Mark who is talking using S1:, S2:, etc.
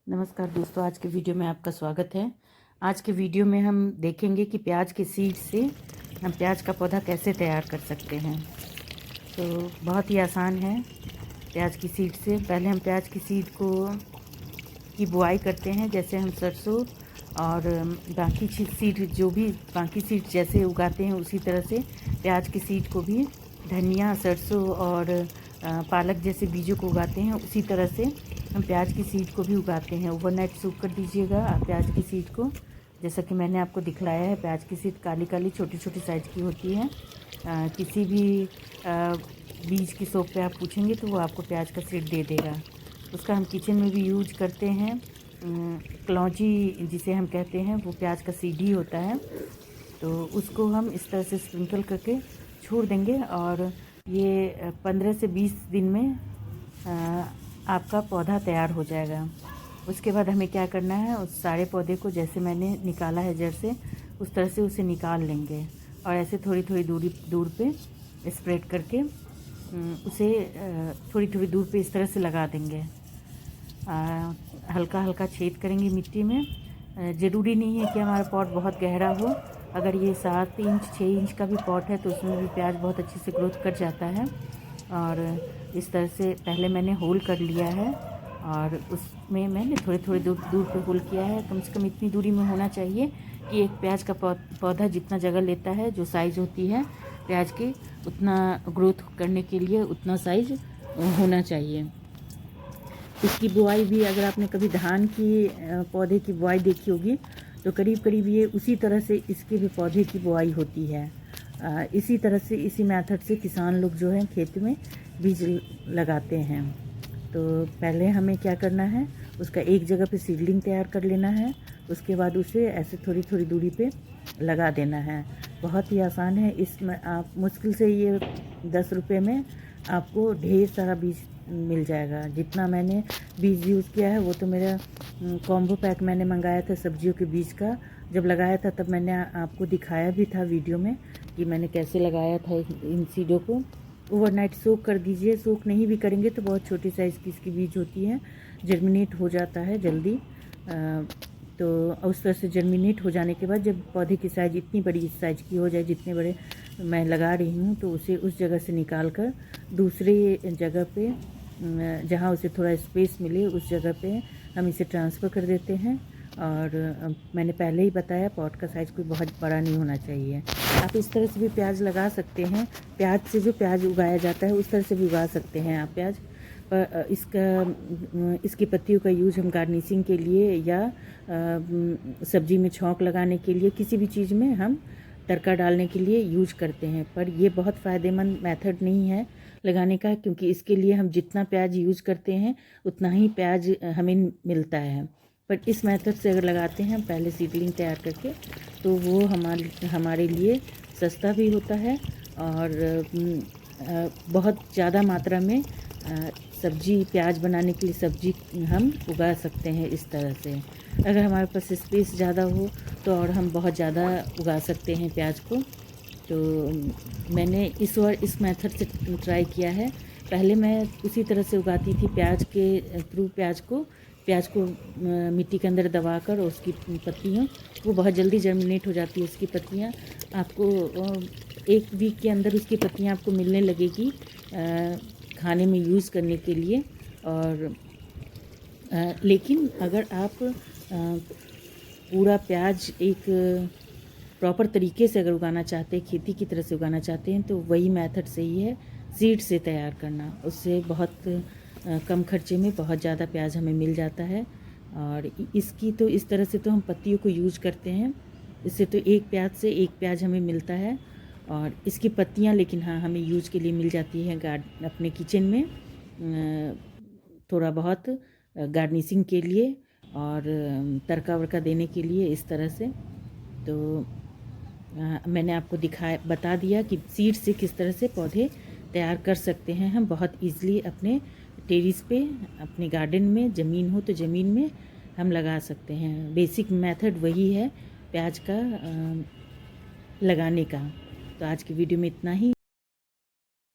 S1: नमस्कार दोस्तों, आज के वीडियो में आपका स्वागत है। आज के वीडियो में हम देखेंगे कि प्याज के सीड से हम प्याज का पौधा कैसे तैयार कर सकते हैं। तो बहुत ही आसान है। प्याज की सीड से पहले हम प्याज की सीड की बुआई करते हैं, जैसे हम सरसों और बाकी सीड जो भी बाकी सीड जैसे उगाते हैं उसी तरह से प्याज की सीड को भी धनिया, सरसों और पालक जैसे बीजों को उगाते हैं, उसी तरह से हम प्याज की सीड को भी उगाते हैं। ओवरनाइट सूख कर दीजिएगा आप प्याज की सीड को, जैसा कि मैंने आपको दिखलाया है। प्याज की सीड काली काली छोटी छोटी साइज़ की होती है। किसी भी बीज की शॉप पे आप पूछेंगे तो वो आपको प्याज का सीड दे देगा। उसका हम किचन में भी यूज करते हैं। कलौंजी जिसे हम कहते हैं वो प्याज का सीड ही होता है। तो उसको हम इस तरह से स्प्रिंकल करके छोड़ देंगे और ये 15 से 20 दिन में आपका पौधा तैयार हो जाएगा। उसके बाद हमें क्या करना है, उस सारे पौधे को जैसे मैंने निकाला है जड़ से, उस तरह से उसे निकाल लेंगे और ऐसे थोड़ी थोड़ी दूर पे स्प्रेड करके उसे थोड़ी थोड़ी दूर पे इस तरह से लगा देंगे। हल्का हल्का छेद करेंगे मिट्टी में। ज़रूरी नहीं है कि हमारा पॉट बहुत गहरा हो। अगर ये 7 इंच 6 इंच का भी पॉट है तो उसमें भी प्याज बहुत अच्छे से ग्रोथ कर जाता है। और इस तरह से पहले मैंने होल कर लिया है और उसमें मैंने थोड़े थोड़े दूर पे होल किया है। कम से कम इतनी दूरी में होना चाहिए कि एक प्याज का पौधा जितना जगह लेता है, जो साइज़ होती है प्याज की, उतना ग्रोथ करने के लिए उतना साइज़ होना चाहिए। इसकी बुआई भी अगर आपने कभी धान की पौधे की बुआई देखी होगी तो करीब करीब ये उसी तरह से इसके भी पौधे की बुआई होती है। इसी तरह से इसी मेथड से किसान लोग जो है खेत में बीज लगाते हैं। तो पहले हमें क्या करना है, उसका एक जगह पे सीडलिंग तैयार कर लेना है। उसके बाद उसे ऐसे थोड़ी थोड़ी दूरी पे लगा देना है। बहुत ही आसान है। इसमें आप मुश्किल से ये 10 रुपये में आपको ढेर सारा बीज मिल जाएगा। जितना मैंने बीज यूज़ किया है वो तो मेरा कॉम्बो पैक मैंने मंगाया था सब्जियों के बीज का। जब लगाया था तब मैंने आपको दिखाया भी था वीडियो में कि मैंने कैसे लगाया था इन सीडों को। ओवरनाइट सोक कर दीजिए। सोक नहीं भी करेंगे तो बहुत छोटी साइज़ की इसकी बीज होती है, जर्मिनेट हो जाता है जल्दी। तो उस तरह से जर्मिनेट हो जाने के बाद जब पौधे की साइज़ इतनी बड़ी इस साइज़ की हो जाए जितने बड़े मैं लगा रही हूँ, तो उसे उस जगह से निकाल कर दूसरे जगह पे जहाँ उसे थोड़ा स्पेस मिले उस जगह पे हम इसे ट्रांसफ़र कर देते हैं। और मैंने पहले ही बताया पॉट का साइज़ कोई बहुत बड़ा नहीं होना चाहिए। आप इस तरह से भी प्याज लगा सकते हैं। प्याज से जो प्याज उगाया जाता है उस तरह से भी उगा सकते हैं आप प्याज। पर इसकी पत्तियों का यूज़ हम गार्निशिंग के लिए या सब्जी में छौंक लगाने के लिए, किसी भी चीज़ में हम तड़का डालने के लिए यूज करते हैं। पर ये बहुत फ़ायदेमंद मेथड नहीं है लगाने का, क्योंकि इसके लिए हम जितना प्याज यूज़ करते हैं उतना ही प्याज हमें मिलता है। पर इस मेथड से अगर लगाते हैं पहले सीडलिंग तैयार करके, तो वो हमारे लिए सस्ता भी होता है और बहुत ज़्यादा मात्रा में सब्जी प्याज बनाने के लिए सब्जी हम उगा सकते हैं इस तरह से। अगर हमारे पास स्पेस ज़्यादा हो तो और हम बहुत ज़्यादा उगा सकते हैं प्याज को। तो मैंने इस बार इस मेथड से ट्राई किया है। पहले मैं उसी तरह से उगाती थी प्याज के थ्रू। प्याज को मिट्टी के अंदर दबाकर और उसकी पत्तियाँ वो बहुत जल्दी जर्मिनेट हो जाती है। उसकी पत्तियाँ आपको 1 वीक के अंदर उसकी पत्तियाँ आपको मिलने लगेगी खाने में यूज़ करने के लिए। और लेकिन अगर आप पूरा प्याज एक प्रॉपर तरीके से अगर उगाना चाहते हैं, खेती की तरह से उगाना चाहते हैं, तो वही मेथड सही है, सीड से तैयार करना। उससे बहुत कम खर्चे में बहुत ज़्यादा प्याज हमें मिल जाता है। और इसकी तो इस तरह से तो हम पत्तियों को यूज करते हैं। इससे तो एक प्याज से एक प्याज हमें मिलता है। और इसकी पत्तियां लेकिन हाँ हमें यूज के लिए मिल जाती हैं अपने किचन में थोड़ा बहुत गार्निशिंग के लिए और तड़का वड़का देने के लिए इस तरह से। तो मैंने आपको बता दिया कि सीड से किस तरह से पौधे तैयार कर सकते हैं हम बहुत ईज़िली अपने टेरेस पे, अपने गार्डन में। ज़मीन हो तो ज़मीन में हम लगा सकते हैं। बेसिक मेथड वही है प्याज का लगाने का। तो आज की वीडियो में इतना ही।